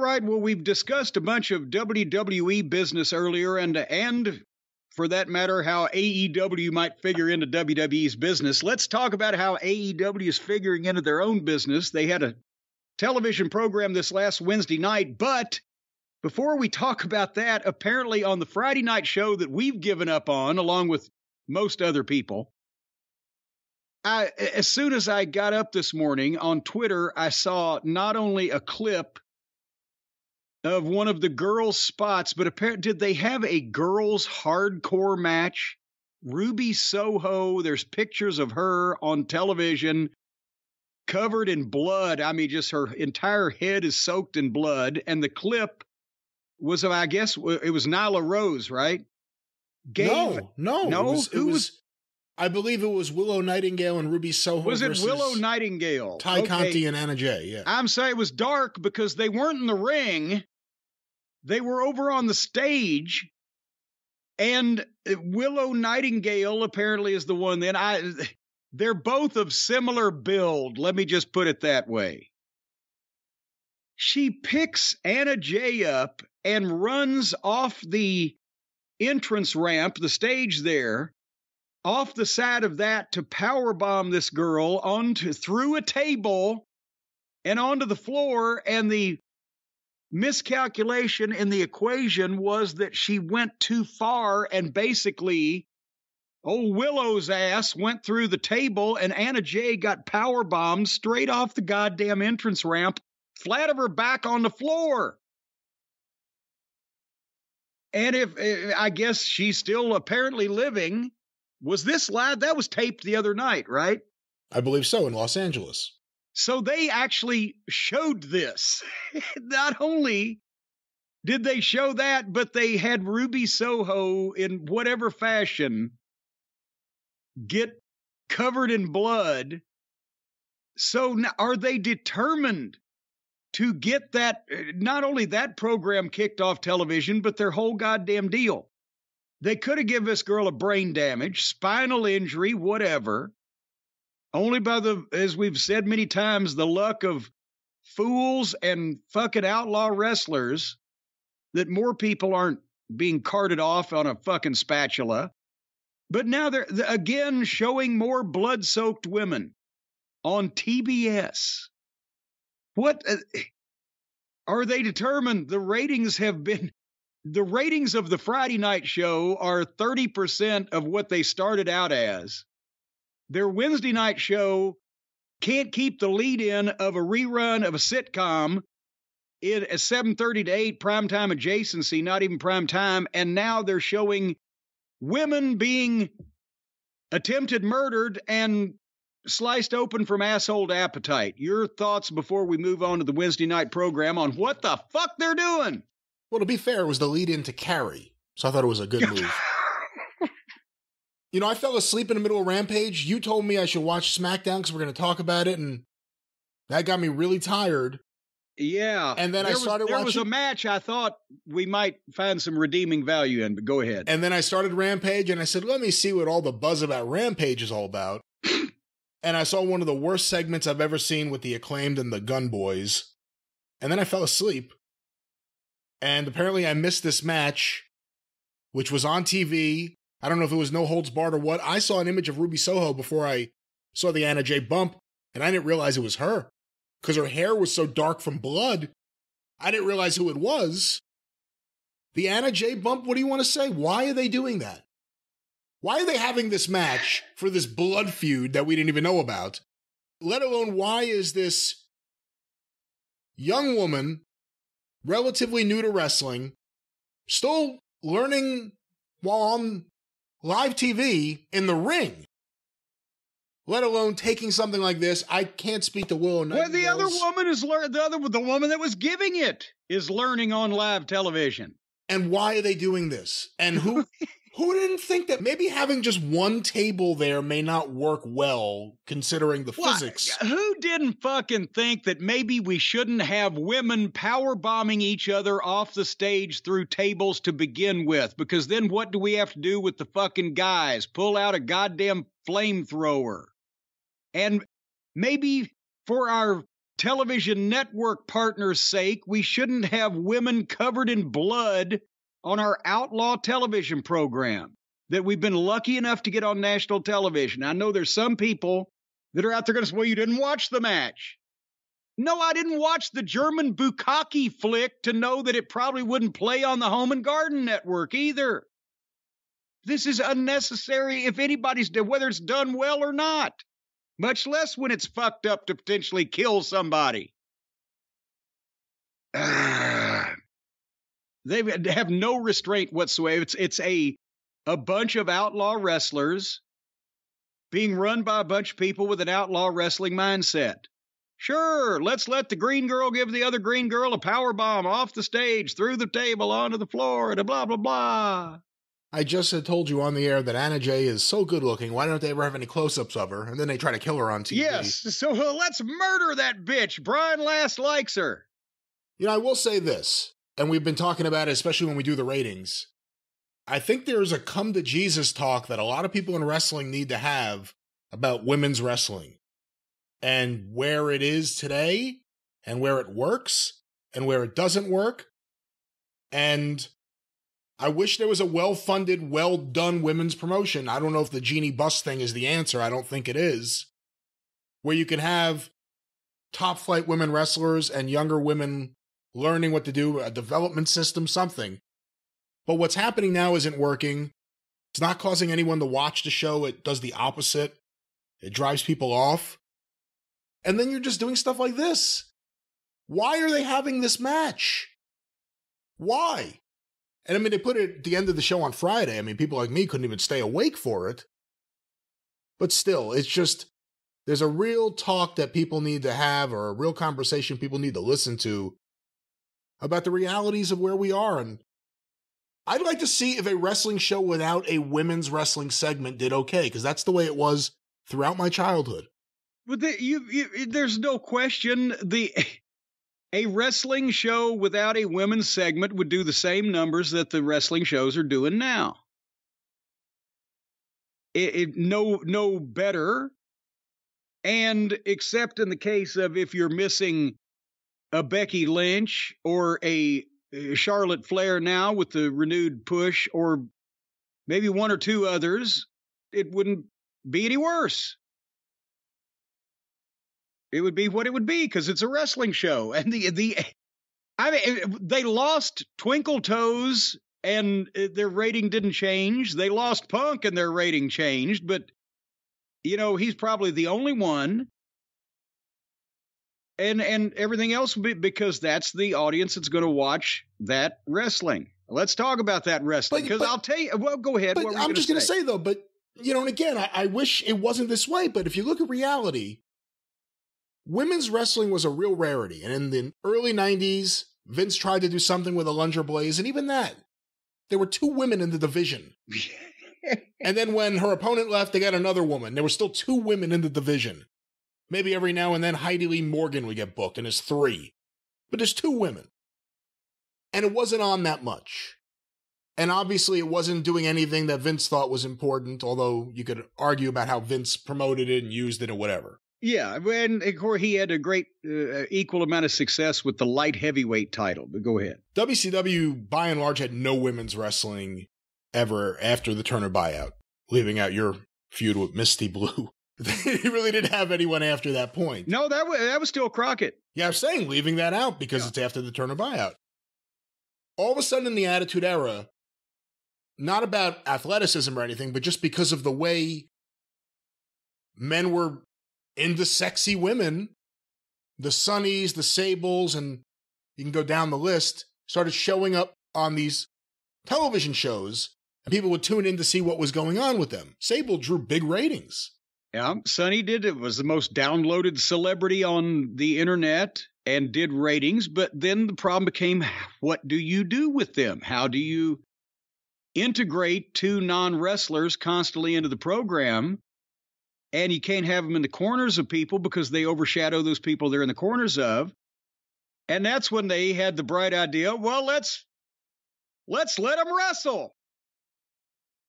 right. Well, we've discussed a bunch of WWE business earlier, and for that matter, how AEW might figure into WWE's business. Let's talk about how AEW is figuring into their own business. They had a television program this last Wednesday night, but before we talk about that, apparently on the Friday night show that we've given up on, along with most other people, as soon as I got up this morning on Twitter, I saw not only a clip of one of the girls' spots, but apparently, did they have a girls' hardcore match? Ruby Soho, there's pictures of her on television covered in blood. I mean, just her entire head is soaked in blood. And the clip was, I guess, it was Nyla Rose, right? No. Who was? I believe it was Willow Nightingale and Ruby Soho. Was it Willow Nightingale? Ty Conti and Anna Jay, yeah. I'm saying it was dark because they weren't in the ring. They were over on the stage. And Willow Nightingale apparently is the one. They're both of similar build. Let me just put it that way. She picks Anna Jay up and runs off the entrance ramp, the stage there, off the side of that to powerbomb this girl through a table and onto the floor. And the miscalculation in the equation was that she went too far, and basically old Willow's ass went through the table, and Anna Jay got powerbombed straight off the goddamn entrance ramp, flat of her back on the floor. And I guess she's still apparently living. Was this live? That was taped the other night, right? I believe so, in Los Angeles. So they actually showed this. Not only did they show that, but they had Ruby Soho in whatever fashion get covered in blood. So now, are they determined to get that, not only that program kicked off television, but their whole goddamn deal? They could have given this girl a brain damage, spinal injury, whatever. Only by as we've said many times, the luck of fools and fucking outlaw wrestlers that more people aren't being carted off on a fucking spatula. But now they're again showing more blood-soaked women on TBS. What are they determined? The ratings of the Friday night show are 30% of what they started out as. Their Wednesday night show can't keep the lead in of a rerun of a sitcom at 7:30 to 8 primetime adjacency, not even primetime. And now they're showing women being attempted murdered and sliced open from asshole to appetite. Your thoughts before we move on to the Wednesday night program on what the fuck they're doing? Well, to be fair, it was the lead-in to Carrie, so I thought it was a good move. I fell asleep in the middle of Rampage. You told me I should watch SmackDown because we're going to talk about it, and that got me really tired. Yeah. And then I started watching. There was a match I thought we might find some redeeming value in, but go ahead. And then I started Rampage, and I said, let me see what all the buzz about Rampage is all about. And I saw one of the worst segments I've ever seen with the Acclaimed and the Gun Boys. And then I fell asleep. And apparently I missed this match, which was on TV. I don't know if it was No Holds Barred or what. I saw an image of Ruby Soho before I saw the Anna Jay bump, and I didn't realize it was her. Because her hair was so dark from blood, I didn't realize who it was. The Anna Jay bump, what do you want to say? Why are they doing that? Why are they having this match for this blood feud that we didn't even know about? Let alone, why is this young woman, relatively new to wrestling, still learning while on live TV in the ring? Let alone taking something like this. I can't speak to Willow Nightingale's. Well, the other woman is the woman that was giving it is learning on live television. And why are they doing this? And who didn't think that maybe having just one table there may not work well, considering the physics? Who didn't fucking think that maybe we shouldn't have women power bombing each other off the stage through tables to begin with? Because then what do we have to do with the fucking guys? Pull out a goddamn flamethrower. And maybe for our television network partners' sake, we shouldn't have women covered in blood on our outlaw television program that we've been lucky enough to get on national television. I know there's some people that are out there going to say, well, you didn't watch the match. No, I didn't watch the German Bukkake flick to know that it probably wouldn't play on the Home and Garden Network either. This is unnecessary if anybody's done, whether it's done well or not, much less when it's fucked up to potentially kill somebody. They have no restraint whatsoever. It's a bunch of outlaw wrestlers being run by a bunch of people with an outlaw wrestling mindset. Sure, let's let the green girl give the other green girl a power bomb off the stage, through the table, onto the floor, and blah, blah, blah. I just had told you on the air that Anna Jay is so good looking. Why don't they ever have any close-ups of her? And then they try to kill her on TV. Yes, so let's murder that bitch. Brian Last likes her. You know, I will say this, and we've been talking about it, especially when we do the ratings. I think there's a come to Jesus talk that a lot of people in wrestling need to have about women's wrestling and where it is today and where it works and where it doesn't work. And I wish there was a well-funded, well-done women's promotion. I don't know if the Jeannie Buss thing is the answer. I don't think it is. Where you can have top-flight women wrestlers and younger women learning what to do, a development system, something. But what's happening now isn't working. It's not causing anyone to watch the show. It does the opposite. It drives people off. And then you're just doing stuff like this. Why are they having this match? Why? And I mean, they put it at the end of the show on Friday. I mean, people like me couldn't even stay awake for it. But still, it's just, there's a real talk that people need to have, or a real conversation people need to listen to about the realities of where we are. And I'd like to see if a wrestling show without a women's wrestling segment did okay, because that's the way it was throughout my childhood. But there's no question a wrestling show without a women's segment would do the same numbers that the wrestling shows are doing now. No better. And except in the case of if you're missing a Becky Lynch or a Charlotte Flair now with the renewed push, or maybe one or two others, it wouldn't be any worse. It would be what it would be because it's a wrestling show. And they lost Twinkle Toes and their rating didn't change. They lost Punk and their rating changed, but you know, he's probably the only one. And everything else will be because that's the audience that's going to watch that wrestling. Let's talk about that wrestling because I'll tell you. Well, go ahead. But I'm just going to say though, but you know, and again, I wish it wasn't this way. But if you look at reality, women's wrestling was a real rarity. And in the early 90s, Vince tried to do something with a Lunger Blaze. And even that, there were two women in the division. And then when her opponent left, they got another woman. There were still two women in the division. Maybe every now and then Heidi Lee Morgan would get booked, and it's three. But there's two women. And it wasn't on that much. And obviously it wasn't doing anything that Vince thought was important, although you could argue about how Vince promoted it and used it or whatever. Yeah, and of course he had a great equal amount of success with the light heavyweight title, but go ahead. WCW, by and large, had no women's wrestling ever after the Turner buyout, leaving out your feud with Misty Blue. They really didn't have anyone after that point. No, that was still Crockett. Yeah, I'm saying leaving that out because it's after the Turner buyout. All of a sudden in the Attitude Era, not about athleticism or anything, but just because of the way men were into sexy women, the Sunnies, the Sables, and you can go down the list, started showing up on these television shows, and people would tune in to see what was going on with them. Sable drew big ratings. Yeah, Sonny did. It was the most downloaded celebrity on the internet and did ratings. But then the problem became, what do you do with them? How do you integrate two non-wrestlers constantly into the program? And you can't have them in the corners of people because they overshadow those people they're in the corners of. And that's when they had the bright idea, well, let's let them wrestle.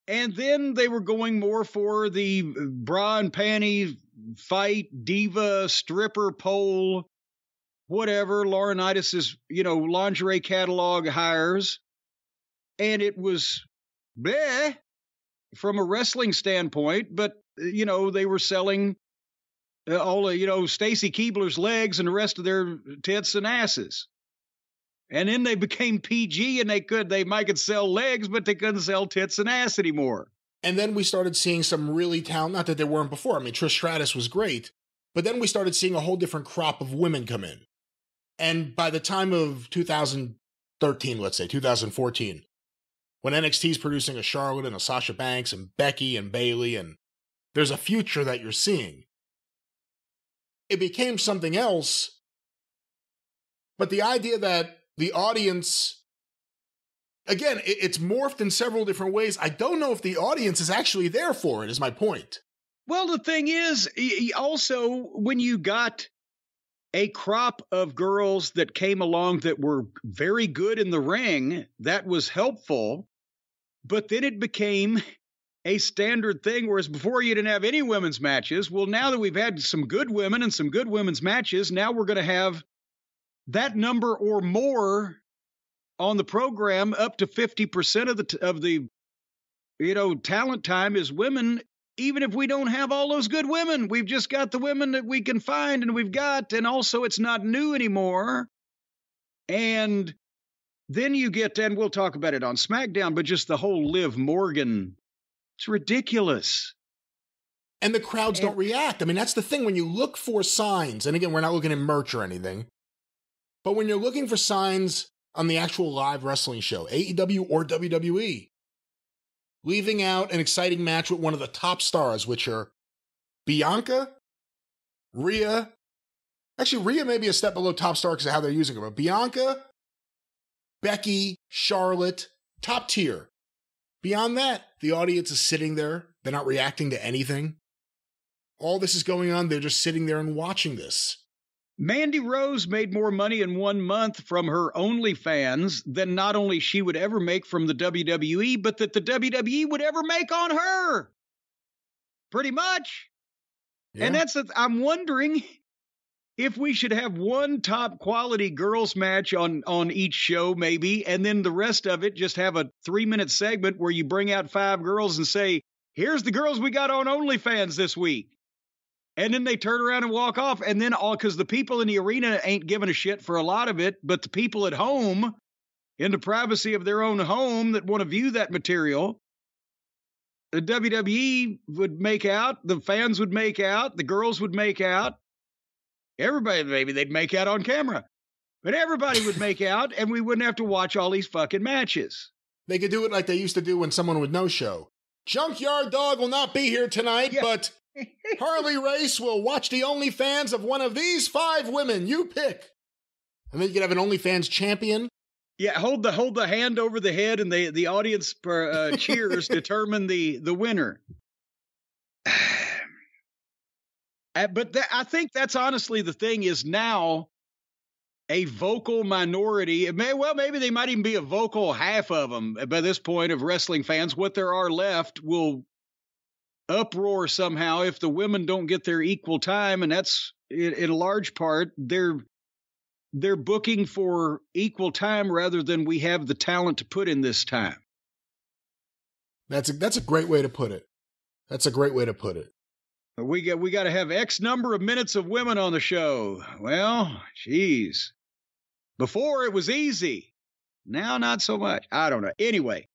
And then they were going more for the bra and panty fight, diva, stripper pole whatever, Laurinaitis' lingerie catalog hires. And it was bleh from a wrestling standpoint, but, they were selling all of, Stacy Keibler's legs and the rest of their tits and asses. And then they became PG and they might could sell legs, but they couldn't sell tits and ass anymore. And then we started seeing some really talented, not that they weren't before. I mean, Trish Stratus was great, but then we started seeing a whole different crop of women come in. And by the time of 2013, let's say, 2014, when NXT is producing a Charlotte and a Sasha Banks and Becky and Bayley, and there's a future that you're seeing, it became something else. But the idea that the audience, again, it's morphed in several different ways. I don't know if the audience is actually there for it, is my point. Well, the thing is, also, when you got a crop of girls that came along that were very good in the ring, that was helpful. But then it became a standard thing, whereas before you didn't have any women's matches. Well, now that we've had some good women and some good women's matches, now we're going to have that number or more on the program. Up to 50% of the talent time is women. Even if we don't have all those good women, we've just got the women that we can find, and also it's not new anymore. And then you get, and we'll talk about it on SmackDown, but just the whole Liv Morgan, it's ridiculous. And the crowds don't react. I mean, that's the thing. When you look for signs, and again, we're not looking at merch or anything, but when you're looking for signs on the actual live wrestling show, AEW or WWE, leaving out an exciting match with one of the top stars, which are Bianca, Rhea. Actually, Rhea may be a step below top star because of how they're using her, but Bianca, Becky, Charlotte, top tier. Beyond that, the audience is sitting there. They're not reacting to anything. All this is going on. They're just sitting there and watching this. Mandy Rose made more money in 1 month from her OnlyFans than not only she would ever make from the WWE, but that the WWE would ever make on her. Pretty much. Yeah. And I'm wondering if we should have one top quality girls match on each show, maybe, and then the rest of it just have a 3-minute segment where you bring out 5 girls and say, here's the girls we got on OnlyFans this week. And then they turn around and walk off. And then because the people in the arena ain't giving a shit for a lot of it, but the people at home, in the privacy of their own home that want to view that material, the WWE would make out, the fans would make out, the girls would make out. Everybody, maybe they'd make out on camera. But everybody would make out, and we wouldn't have to watch all these fucking matches. They could do it like they used to do when someone would no-show. Junkyard Dog will not be here tonight, but Harley Race will watch the OnlyFans of one of these 5 women. You pick. And then you could have an OnlyFans champion. Yeah, hold the hand over the head, and the audience cheers determine the winner. But I think that's honestly the thing is now a vocal minority. Maybe they might even be a vocal half of them by this point of wrestling fans. What there are left will uproar somehow if the women don't get their equal time, and that's in a large part they're booking for equal time rather than we have the talent to put in this time. That's a great way to put it. That's a great way to put it. We got to have X number of minutes of women on the show. Well, geez. Before it was easy. Now not so much. I don't know. Anyway,